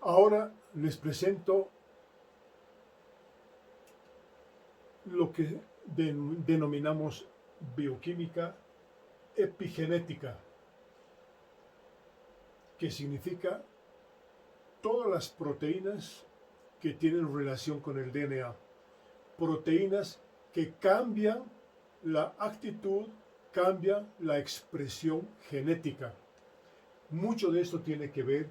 Ahora les presento lo que denominamos bioquímica epigenética, que significa todas las proteínas que tienen relación con el DNA. Proteínas que cambian la actitud, cambian la expresión genética. Mucho de esto tiene que ver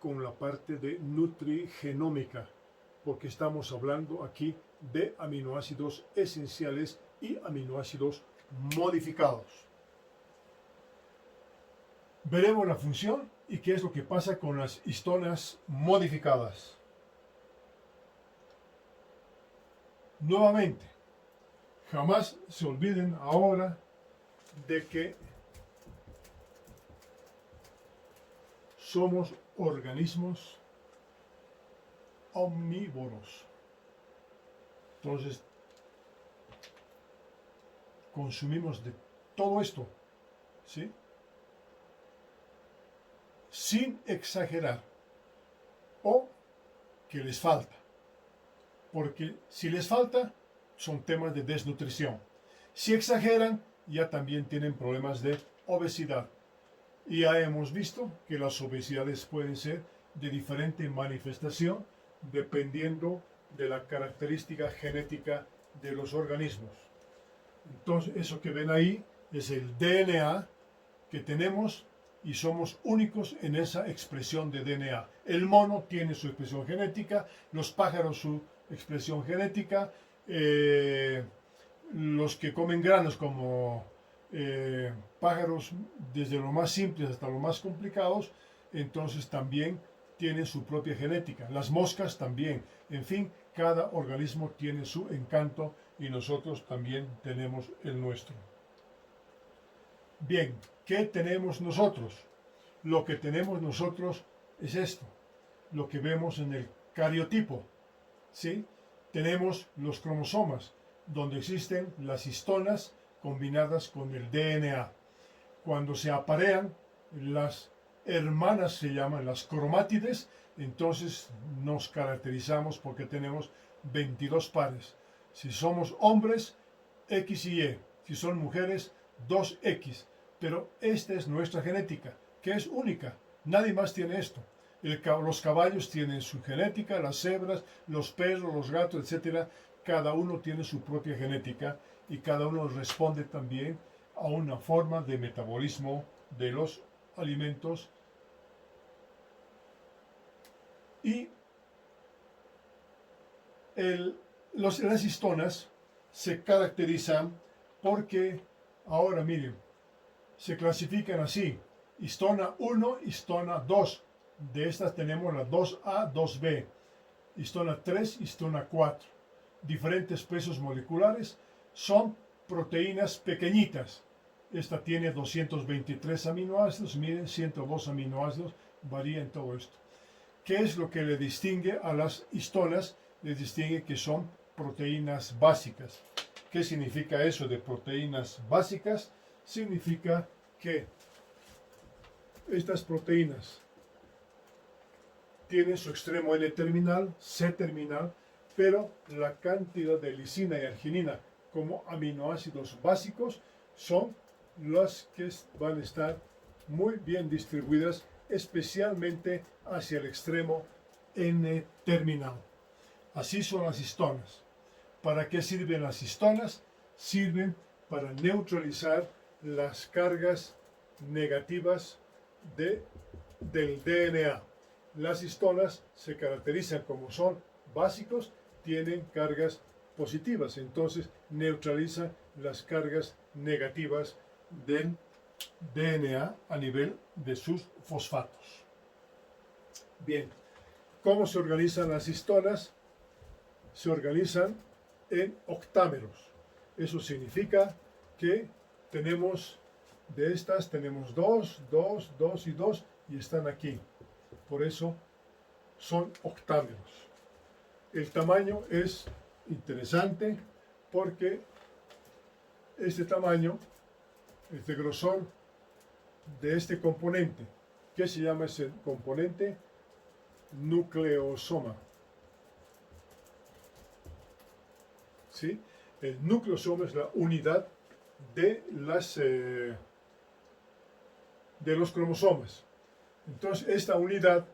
con la parte de nutrigenómica, porque estamos hablando aquí de aminoácidos esenciales y aminoácidos modificados. Veremos la función y qué es lo que pasa con las histonas modificadas. Nuevamente, jamás se olviden ahora de que somos organismos omnívoros. Entonces, consumimos de todo esto, ¿sí? Sin exagerar o que les falta. Porque si les falta, son temas de desnutrición. Si exageran, ya también tienen problemas de obesidad. Y ya hemos visto que las obesidades pueden ser de diferente manifestación dependiendo de la característica genética de los organismos. Entonces, eso que ven ahí es el DNA que tenemos y somos únicos en esa expresión de DNA. El mono tiene su expresión genética, los pájaros su expresión genética, los que comen granos como pájaros, desde lo más simples hasta lo más complicados, entonces también tienen su propia genética. Las moscas también. En fin, cada organismo tiene su encanto y nosotros también tenemos el nuestro. Bien, ¿qué tenemos nosotros? Lo que tenemos nosotros es esto, lo que vemos en el cariotipo, ¿sí? Tenemos los cromosomas, donde existen las histonas combinadas con el DNA. Cuando se aparean, las hermanas se llaman las cromátides, entonces nos caracterizamos porque tenemos 22 pares. Si somos hombres, X y Y. Si son mujeres, 2X. Pero esta es nuestra genética, que es única. Nadie más tiene esto. Los caballos tienen su genética, las cebras, los perros, los gatos, etc. Cada uno tiene su propia genética y cada uno responde también a una forma de metabolismo de los alimentos. Y las histonas se caracterizan porque, ahora miren, se clasifican así: histona 1, histona 2. De estas tenemos la 2A, 2B, histona 3, histona 4. Diferentes pesos moleculares, son proteínas pequeñitas. Esta tiene 223 aminoácidos, miren, 102 aminoácidos, varía en todo esto. ¿Qué es lo que le distingue a las histonas? Les distingue que son proteínas básicas. ¿Qué significa eso de proteínas básicas? Significa que estas proteínas tienen su extremo N terminal, C terminal, pero la cantidad de lisina y arginina como aminoácidos básicos son las que van a estar muy bien distribuidas, especialmente hacia el extremo N terminal. Así son las histonas. ¿Para qué sirven las histonas? Sirven para neutralizar las cargas negativas del DNA. Las histonas se caracterizan como son básicos, tienen cargas positivas, entonces neutralizan las cargas negativas del DNA a nivel de sus fosfatos. Bien, ¿cómo se organizan las histonas? Se organizan en octámeros. Eso significa que tenemos de estas, tenemos 2, 2, 2 y 2 y están aquí. Por eso son octámeros. El tamaño es interesante porque este tamaño, este grosor de este componente, ¿qué se llama ese componente? nucleosoma. ¿Sí? El nucleosoma es la unidad de los cromosomas. Entonces, esta unidad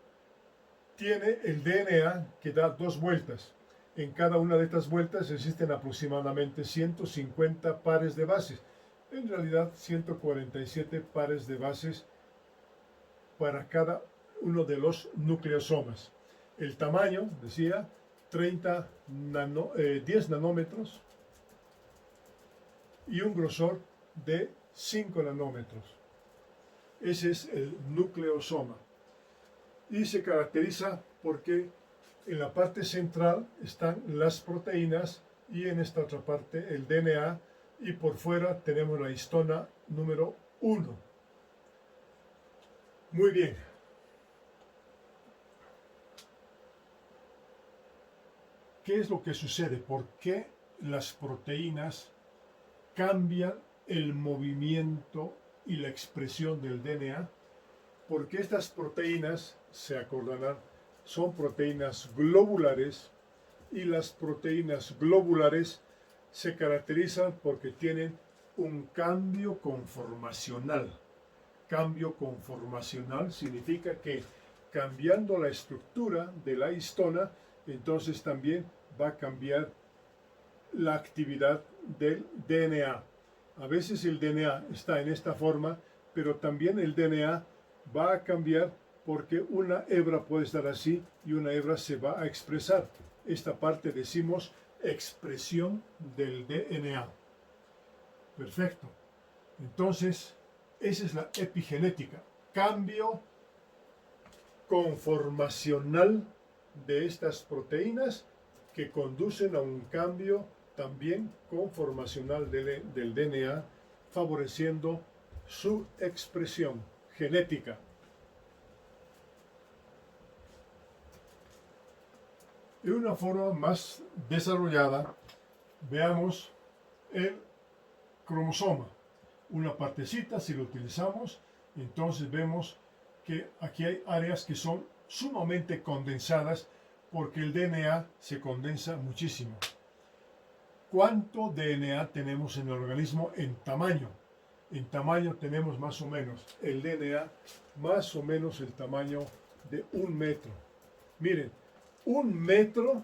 tiene el DNA que da 2 vueltas. En cada una de estas vueltas existen aproximadamente 150 pares de bases. En realidad, 147 pares de bases para cada uno de los nucleosomas. El tamaño, decía, 10 nanómetros y un grosor de 5 nanómetros. Ese es el nucleosoma. Y se caracteriza porque en la parte central están las proteínas y en esta otra parte el DNA, y por fuera tenemos la histona número 1. Muy bien. ¿Qué es lo que sucede? ¿Por qué las proteínas cambian el movimiento y la expresión del DNA? Porque estas proteínas, se acordarán, son proteínas globulares, y las proteínas globulares se caracterizan porque tienen un cambio conformacional. Cambio conformacional significa que cambiando la estructura de la histona, entonces también va a cambiar la actividad del DNA. A veces el DNA está en esta forma, pero también el DNA va a cambiar porque una hebra puede estar así y una hebra se va a expresar. Esta parte decimos expresión del DNA. Perfecto. Entonces, esa es la epigenética. Cambio conformacional de estas proteínas que conducen a un cambio también conformacional del DNA, favoreciendo su expresión genética. De una forma más desarrollada, veamos el cromosoma. Una partecita, si lo utilizamos, entonces vemos que aquí hay áreas que son sumamente condensadas porque el DNA se condensa muchísimo. ¿Cuánto DNA tenemos en el organismo en tamaño? En tamaño tenemos más o menos el DNA, más o menos el tamaño de 1 metro. Miren, 1 metro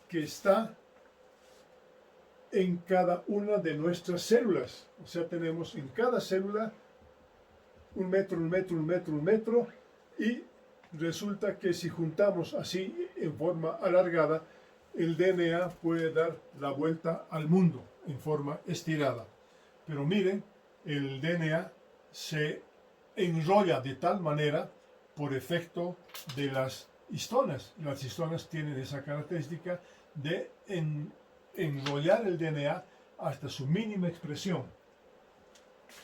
que está en cada una de nuestras células. O sea, tenemos en cada célula 1 metro, 1 metro, 1 metro, 1 metro, y resulta que si juntamos así en forma alargada, el DNA puede dar la vuelta al mundo en forma estirada. Pero miren, el DNA se enrolla de tal manera por efecto de las histonas. Las histonas tienen esa característica de enrollar el DNA hasta su mínima expresión.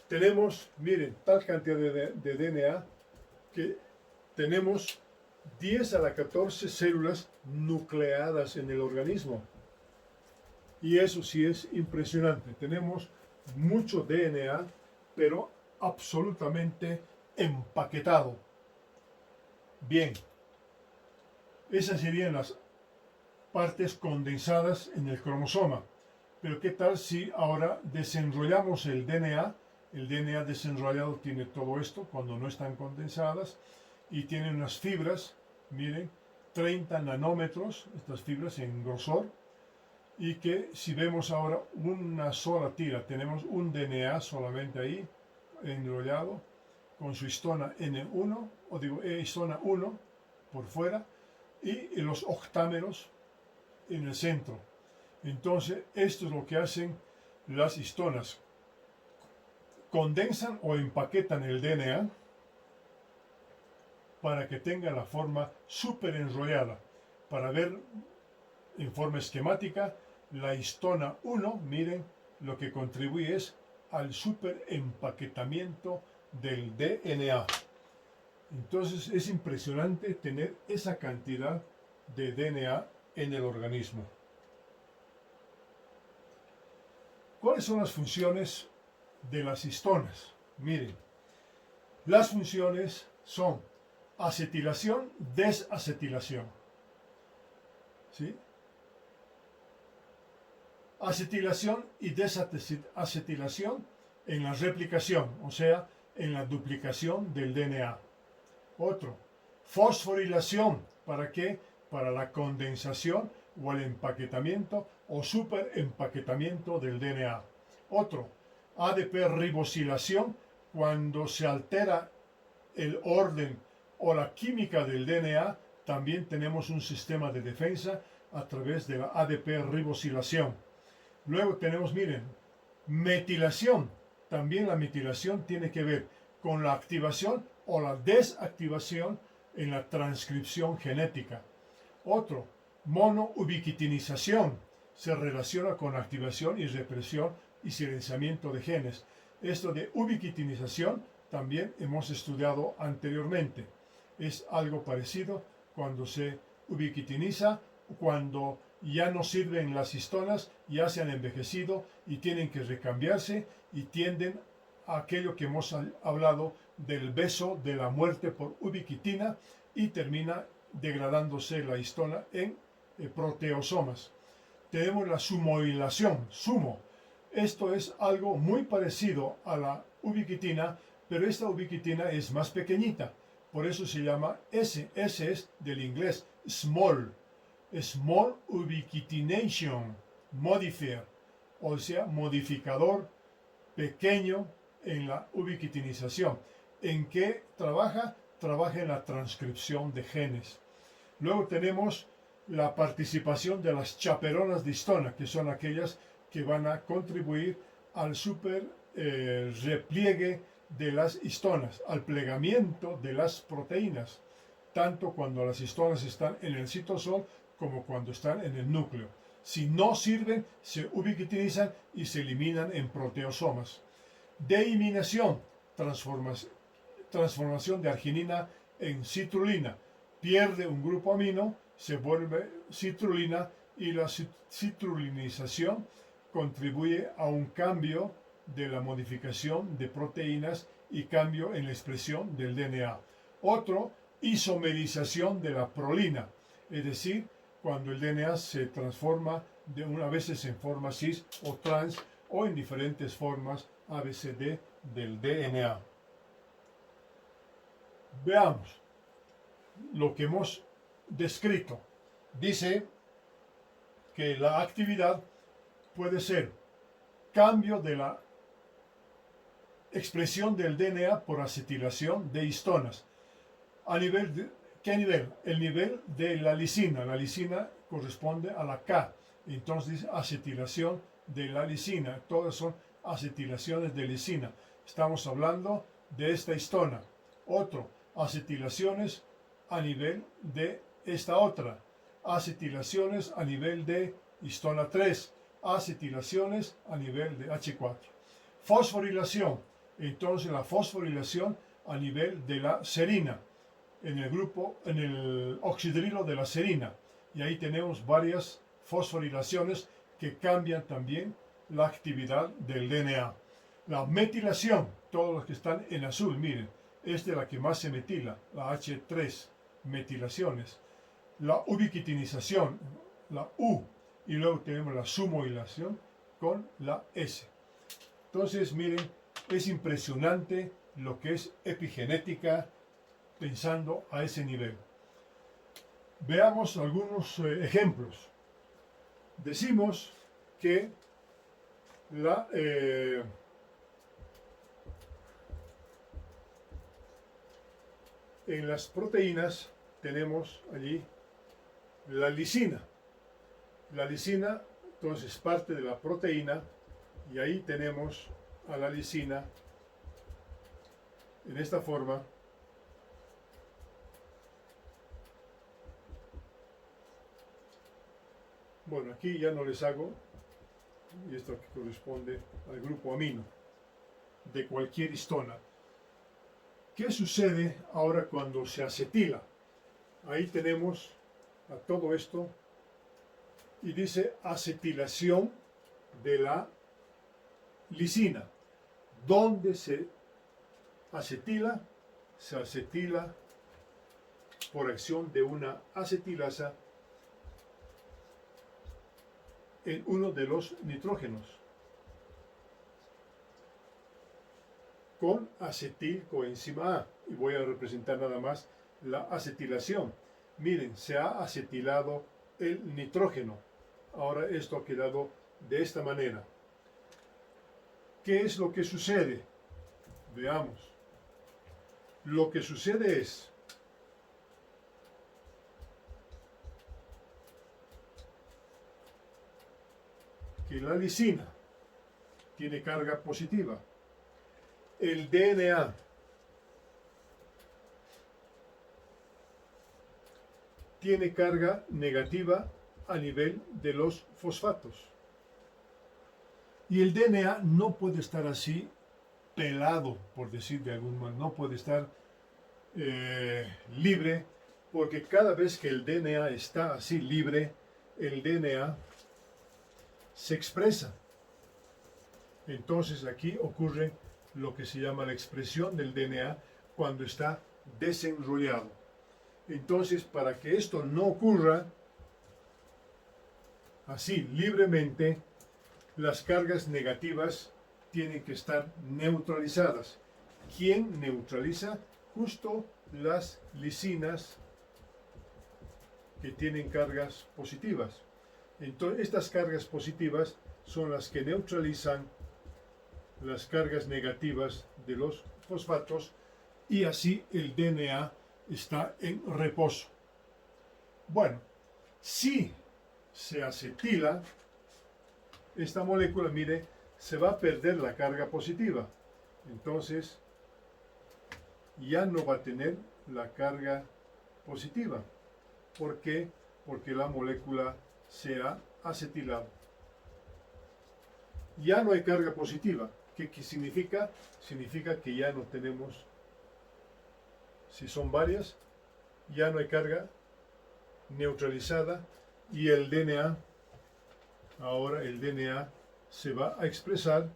Tenemos, miren, tal cantidad de DNA que tenemos 10 a la 14 células nucleadas en el organismo. Y eso sí es impresionante. Tenemos mucho DNA, pero absolutamente empaquetado. Bien, esas serían las partes condensadas en el cromosoma. Pero ¿qué tal si ahora desenrollamos el DNA? El DNA desenrollado tiene todo esto cuando no están condensadas y tiene unas fibras, miren, 30 nanómetros, estas fibras en grosor, y que si vemos ahora una sola tira, tenemos un DNA solamente ahí, enrollado, con su histona N1, o digo histona 1 por fuera, y los octámeros en el centro. Entonces, esto es lo que hacen las histonas. Condensan o empaquetan el DNA para que tenga la forma súper enrollada. Para ver en forma esquemática, la histona 1, miren, lo que contribuye es al súper empaquetamiento del DNA. Entonces es impresionante tener esa cantidad de DNA en el organismo. ¿Cuáles son las funciones de las histonas? Miren, las funciones son acetilación, desacetilación. ¿Sí? Acetilación y desacetilación en la replicación, o sea, en la duplicación del DNA. Otro, fosforilación. ¿Para qué? Para la condensación o el empaquetamiento o superempaquetamiento del DNA. Otro, ADP ribosilación, cuando se altera el orden o la química del DNA, también tenemos un sistema de defensa a través de la ADP ribosilación. Luego tenemos, miren, metilación. También la metilación tiene que ver con la activación o la desactivación en la transcripción genética. Otro, monoubiquitinización. Se relaciona con activación y represión y silenciamiento de genes. Esto de ubiquitinización también hemos estudiado anteriormente. Es algo parecido cuando se ubiquitiniza, cuando ya no sirven las histonas, ya se han envejecido y tienen que recambiarse y tienden a aquello que hemos hablado del beso de la muerte por ubiquitina y termina degradándose la histona en proteosomas. Tenemos la sumoilación, sumo. Esto es algo muy parecido a la ubiquitina, pero esta ubiquitina es más pequeñita. Por eso se llama S. S es del inglés small. Small ubiquitination modifier, o sea, modificador pequeño en la ubiquitinización. ¿En qué trabaja? Trabaja en la transcripción de genes. Luego tenemos la participación de las chaperonas de histona, que son aquellas que van a contribuir al repliegue de las histonas, al plegamiento de las proteínas, tanto cuando las histonas están en el citosol como cuando están en el núcleo. Si no sirven, se ubiquitinizan y se eliminan en proteosomas. Deiminación, transformación de arginina en citrulina. Pierde un grupo amino, se vuelve citrulina y la citrulinización contribuye a un cambio de la modificación de proteínas y cambio en la expresión del DNA. Otro, isomerización de la prolina, es decir, cuando el DNA se transforma de una veces en forma cis o trans o en diferentes formas ABCD del DNA. Veamos lo que hemos descrito. Dice que la actividad puede ser cambio de la expresión del DNA por acetilación de histonas. ¿A nivel de qué nivel? El nivel de la lisina. La lisina corresponde a la K. Entonces dice acetilación de la lisina. Todas son acetilaciones de lisina. Estamos hablando de esta histona. Otro, acetilaciones a nivel de esta otra. Acetilaciones a nivel de histona 3. Acetilaciones a nivel de H4. Fosforilación. Entonces la fosforilación a nivel de la serina, en el oxidrilo de la serina. Y ahí tenemos varias fosforilaciones que cambian también la actividad del DNA. La metilación, todos los que están en azul, miren, esta es la que más se metila, la H3, metilaciones. La ubiquitinización, la U, y luego tenemos la sumoilación con la S. Entonces, miren, es impresionante lo que es epigenética pensando a ese nivel. Veamos algunos ejemplos. Decimos que en las proteínas tenemos allí la lisina. La lisina, entonces, es parte de la proteína y ahí tenemos a la lisina en esta forma. Bueno, aquí ya no les hago, y esto que corresponde al grupo amino de cualquier histona. ¿Qué sucede ahora cuando se acetila? Ahí tenemos a todo esto y dice acetilación de la lisina. ¿Dónde se acetila? Se acetila por acción de una acetilasa en uno de los nitrógenos con acetilcoenzima A. Y voy a representar nada más la acetilación. Miren, se ha acetilado el nitrógeno. Ahora esto ha quedado de esta manera. ¿Qué es lo que sucede? Veamos. Lo que sucede es que la lisina tiene carga positiva. El DNA tiene carga negativa a nivel de los fosfatos. Y el DNA no puede estar así pelado, por decir de algún modo, no puede estar libre, porque cada vez que el DNA está así libre, el DNA se expresa. Entonces aquí ocurre lo que se llama la expresión del DNA cuando está desenrollado. Entonces, para que esto no ocurra así libremente, las cargas negativas tienen que estar neutralizadas. ¿Quién neutraliza? Justo las lisinas que tienen cargas positivas. Entonces, estas cargas positivas son las que neutralizan las cargas negativas de los fosfatos y así el DNA está en reposo. Bueno, si se acetila, esta molécula, mire, se va a perder la carga positiva. Entonces, ya no va a tener la carga positiva. ¿Por qué? Porque la molécula se ha acetilado. Ya no hay carga positiva. ¿Qué significa? Significa que ya no tenemos, si son varias, ya no hay carga neutralizada y el DNA, ahora el DNA se va a expresar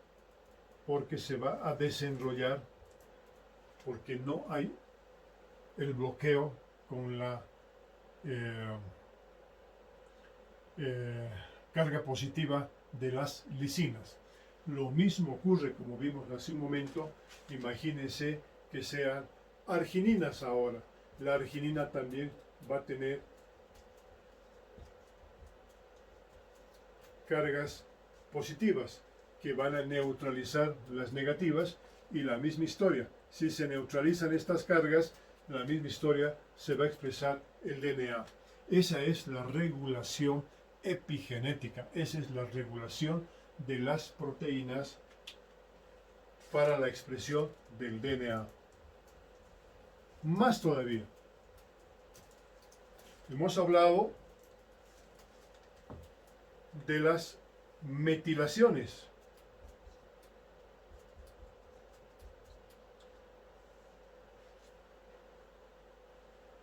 porque se va a desenrollar, porque no hay el bloqueo con la carga positiva de las lisinas. Lo mismo ocurre, como vimos hace un momento, imagínense que sean argininas ahora. La arginina también va a tener cargas positivas que van a neutralizar las negativas y la misma historia. Si se neutralizan estas cargas, la misma historia se va a expresar el DNA. Esa es la regulación epigenética, esa es la regulación de las proteínas para la expresión del DNA. Más todavía, hemos hablado de las metilaciones.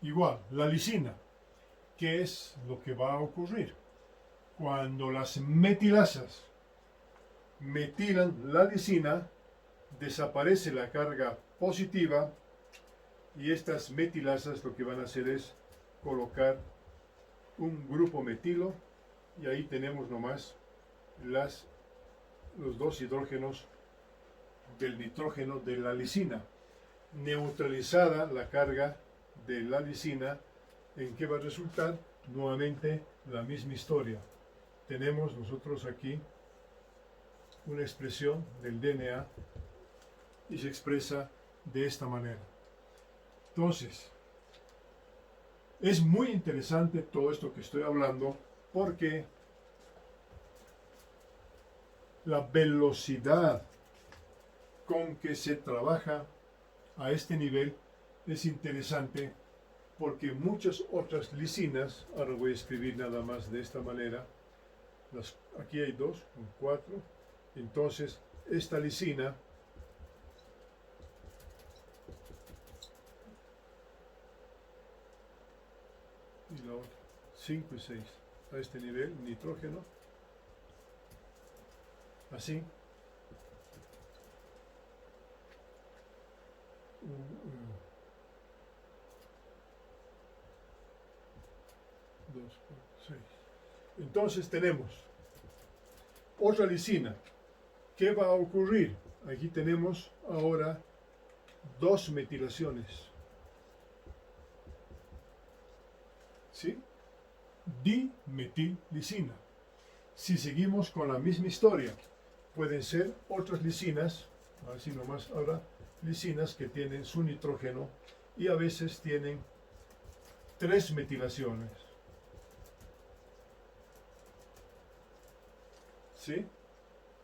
Igual, la lisina. ¿Qué es lo que va a ocurrir? Cuando las metilasas metilan la lisina, desaparece la carga positiva y estas metilasas lo que van a hacer es colocar un grupo metilo y ahí tenemos nomás los dos hidrógenos del nitrógeno de la lisina. Neutralizada la carga de la lisina, ¿en qué va a resultar? Nuevamente la misma historia. Tenemos nosotros aquí una expresión del DNA y se expresa de esta manera. Entonces, es muy interesante todo esto que estoy hablando porque la velocidad con que se trabaja a este nivel es interesante porque muchas otras lisinas, ahora voy a escribir nada más de esta manera, aquí hay 2, 4, entonces esta lisina y la otra, 5 y 6, a este nivel, nitrógeno, así, 2, 4, 6. Entonces tenemos otra lisina. ¿Qué va a ocurrir? Aquí tenemos ahora dos metilaciones. ¿Sí? Dimetillicina. Si seguimos con la misma historia, pueden ser otras lisinas, así nomás ahora, lisinas que tienen su nitrógeno y a veces tienen 3 metilaciones. ¿Sí?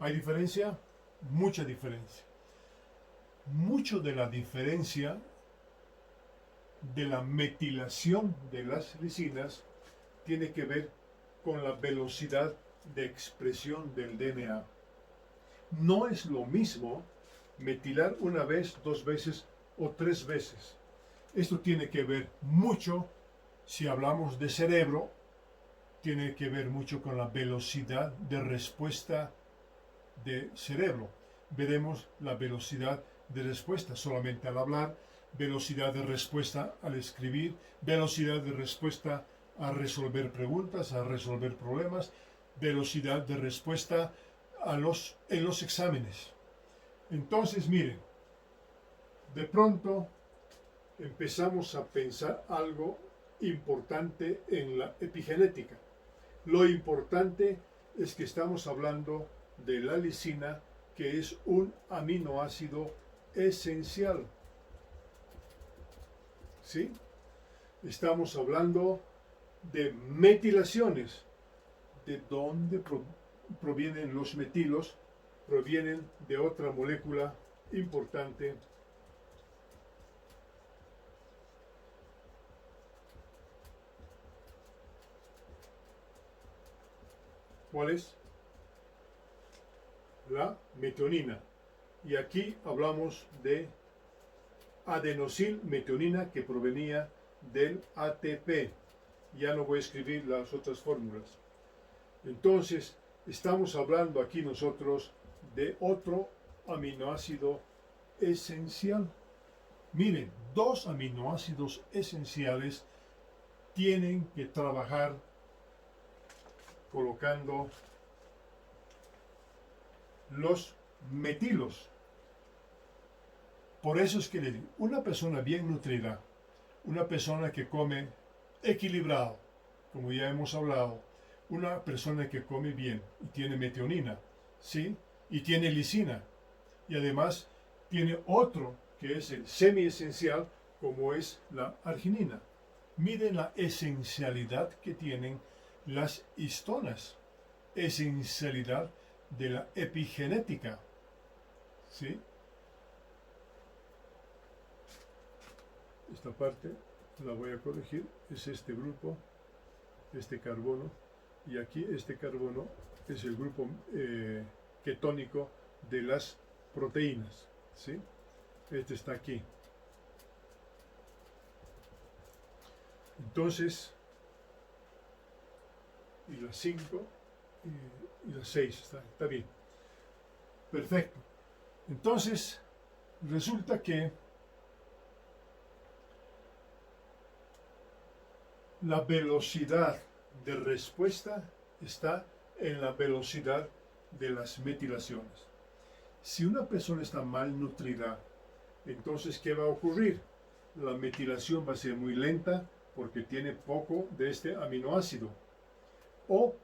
¿Hay diferencia? Mucha diferencia. Mucho de la diferencia de la metilación de las lisinas tiene que ver con la velocidad de expresión del DNA. No es lo mismo metilar una vez, 2 veces o 3 veces. Esto tiene que ver mucho, si hablamos de cerebro, tiene que ver mucho con la velocidad de respuesta de cerebro. Veremos la velocidad de respuesta solamente al hablar, velocidad de respuesta al escribir, velocidad de respuesta a resolver preguntas, a resolver problemas, velocidad de respuesta en los exámenes. Entonces, miren, de pronto empezamos a pensar algo importante en la epigenética. Lo importante es que estamos hablando de la lisina, que es un aminoácido esencial. ¿Sí? Estamos hablando de metilaciones. ¿De dónde provienen los metilos? Provienen de otra molécula importante. ¿Cuál es? La metionina. Y aquí hablamos de adenosilmetionina, que provenía del ATP. Ya no voy a escribir las otras fórmulas. Entonces, estamos hablando aquí nosotros de otro aminoácido esencial. Miren, 2 aminoácidos esenciales tienen que trabajar colocando los metilos. Por eso es que le digo, una persona bien nutrida, una persona que come equilibrado, como ya hemos hablado, una persona que come bien y tiene metionina, ¿sí? Y tiene lisina, y además tiene otro que es el semiesencial, como es la arginina. Miren la esencialidad que tienen las histonas, esencialidad de la epigenética, ¿sí? Esta parte la voy a corregir, es este grupo, este carbono, y aquí este carbono es el grupo ketónico de las proteínas, ¿sí? Este está aquí. Entonces, y las 5 y las 6, está bien. Perfecto. Entonces, resulta que la velocidad de respuesta está en la velocidad de las metilaciones. Si una persona está malnutrida, entonces, ¿qué va a ocurrir? La metilación va a ser muy lenta porque tiene poco de este aminoácido. O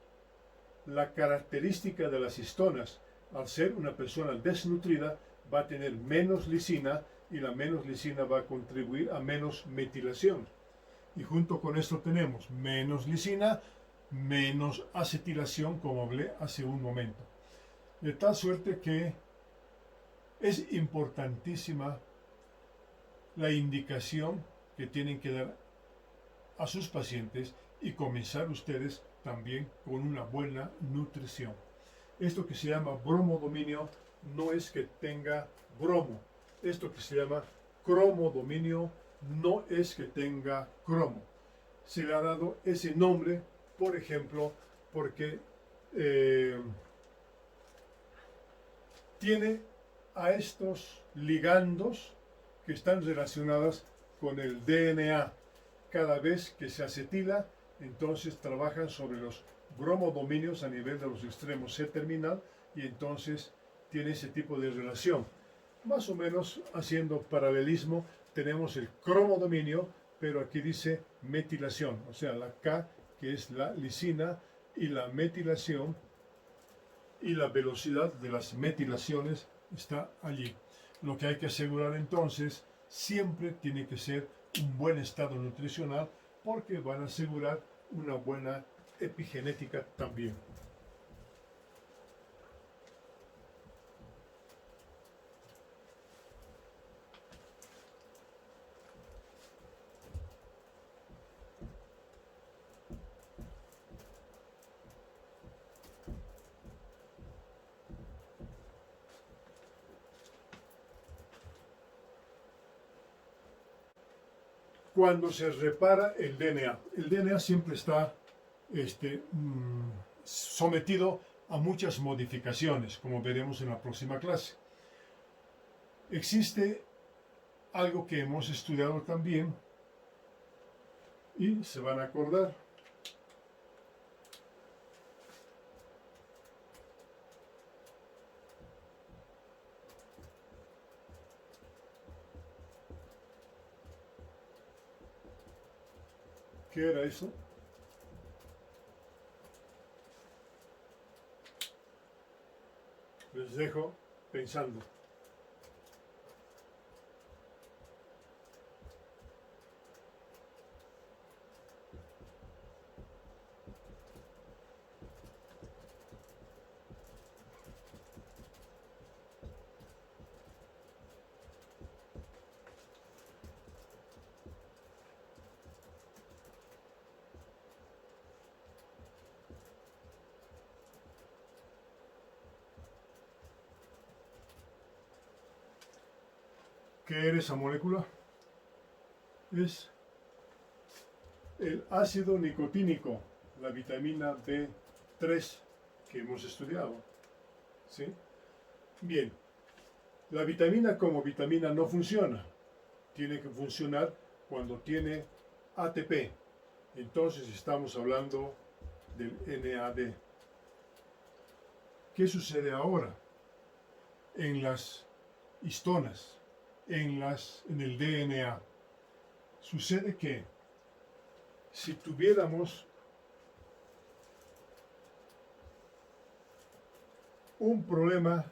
la característica de las histonas, al ser una persona desnutrida, va a tener menos lisina y la menos lisina va a contribuir a menos metilación. Y junto con esto tenemos menos lisina, menos acetilación, como hablé hace un momento. De tal suerte que es importantísima la indicación que tienen que dar a sus pacientes y comenzar ustedes también con una buena nutrición. Esto que se llama bromodominio no es que tenga bromo. Esto que se llama cromodominio no es que tenga cromo. Se le ha dado ese nombre, por ejemplo, porque tiene a estos ligandos que están relacionados con el DNA. Cada vez que se acetila, entonces trabajan sobre los bromodominios a nivel de los extremos C-terminal y entonces tiene ese tipo de relación. Más o menos haciendo paralelismo, tenemos el cromodominio, pero aquí dice metilación, o sea, la K, que es la lisina, y la metilación y la velocidad de las metilaciones está allí. Lo que hay que asegurar entonces siempre tiene que ser un buen estado nutricional, porque van a asegurar una buena epigenética también. Cuando se repara el DNA siempre está sometido a muchas modificaciones, como veremos en la próxima clase. Existe algo que hemos estudiado también y se van a acordar. ¿Qué era eso? Les dejo pensando. ¿Qué era esa molécula? Es el ácido nicotínico, la vitamina B3 que hemos estudiado. ¿Sí? Bien, la vitamina como vitamina no funciona. Tiene que funcionar cuando tiene ATP. Entonces estamos hablando del NAD. ¿Qué sucede ahora? En las histonas, en el DNA. Sucede que si tuviéramos un problema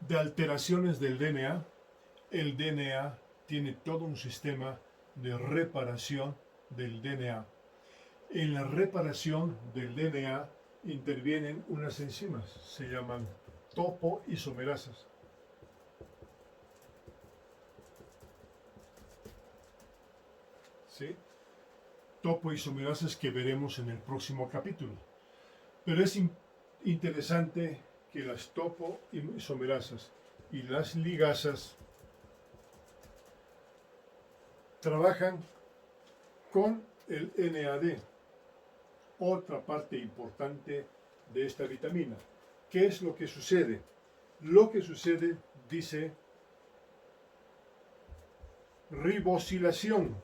de alteraciones del DNA, el DNA tiene todo un sistema de reparación del DNA. En la reparación del DNA intervienen unas enzimas, se llaman topoisomerasas. ¿Sí? Topoisomerasas que veremos en el próximo capítulo. Pero es interesante que las topoisomerasas y las ligasas trabajan con el NAD, otra parte importante de esta vitamina. ¿Qué es lo que sucede? Lo que sucede, dice, ribosilación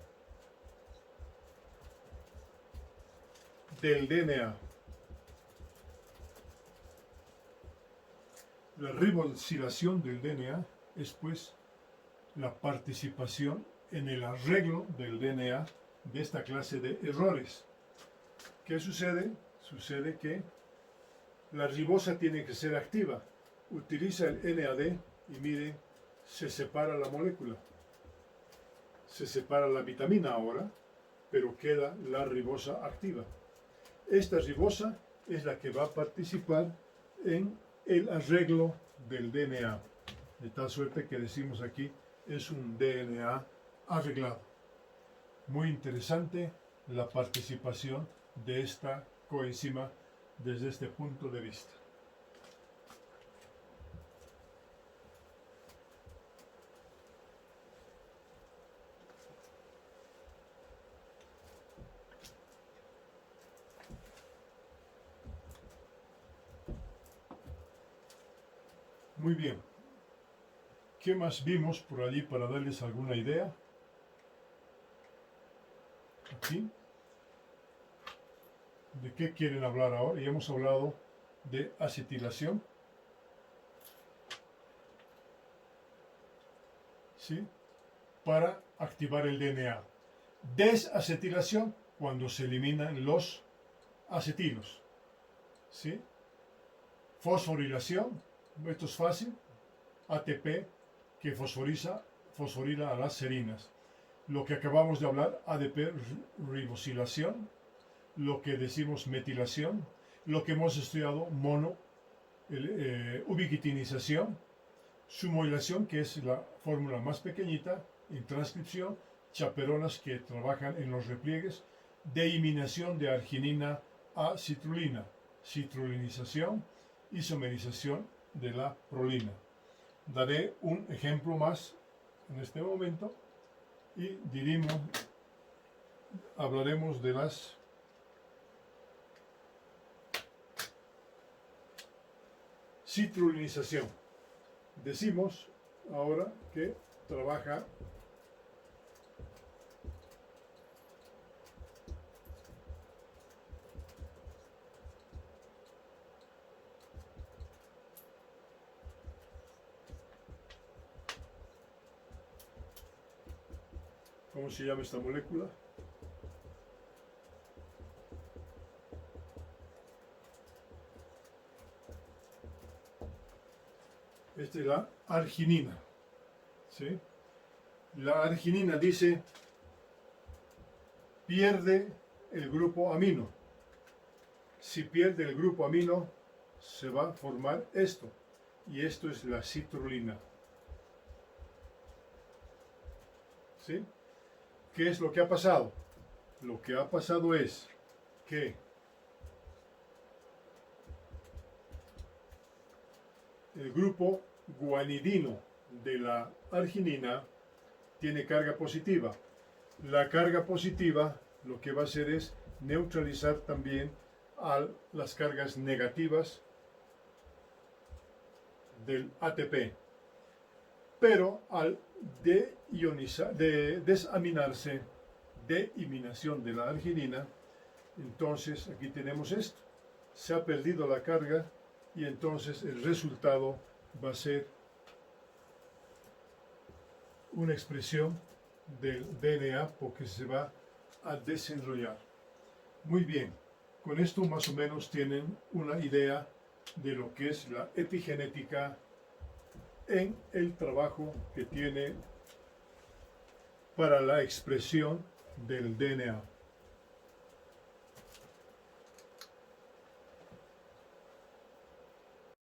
del DNA. La ribosilación del DNA es pues la participación en el arreglo del DNA de esta clase de errores. ¿Qué sucede? Sucede que la ribosa tiene que ser activa. Utiliza el NAD y mire, se separa la molécula. Se separa la vitamina ahora, pero queda la ribosa activa. Esta ribosa es la que va a participar en el arreglo del DNA. De tal suerte que decimos aquí, es un DNA arreglado. Muy interesante la participación de esta coenzima desde este punto de vista. Muy bien. ¿Qué más vimos por allí para darles alguna idea? Aquí. ¿De qué quieren hablar ahora? Y hemos hablado de acetilación. ¿Sí? Para activar el DNA. Desacetilación, cuando se eliminan los acetilos. ¿Sí? Fosforilación, esto es fácil. ATP, que fosforila a las serinas. Lo que acabamos de hablar, ADP, ribosilación. Lo que decimos metilación. Lo que hemos estudiado, ubiquitinización. Sumoilación, que es la fórmula más pequeñita, en transcripción, chaperonas que trabajan en los repliegues, deiminación de arginina a citrulina, citrulinización, isomerización de la prolina. Daré un ejemplo más en este momento y hablaremos de las citrulinización. Decimos ahora que trabaja ¿cómo se llama esta molécula? Esta es la arginina. ¿Sí? La arginina dice, pierde el grupo amino. Si pierde el grupo amino, se va a formar esto. Y esto es la citrulina. ¿Sí? ¿Qué es lo que ha pasado? Lo que ha pasado es que el grupo guanidino de la arginina tiene carga positiva. La carga positiva lo que va a hacer es neutralizar también a las cargas negativas del ATP. Pero al desaminarse, deiminación de la arginina, entonces aquí tenemos esto. Se ha perdido la carga y entonces el resultado va a ser una expresión del DNA porque se va a desenrollar. Muy bien, con esto más o menos tienen una idea de lo que es la epigenética en el trabajo que tiene para la expresión del DNA.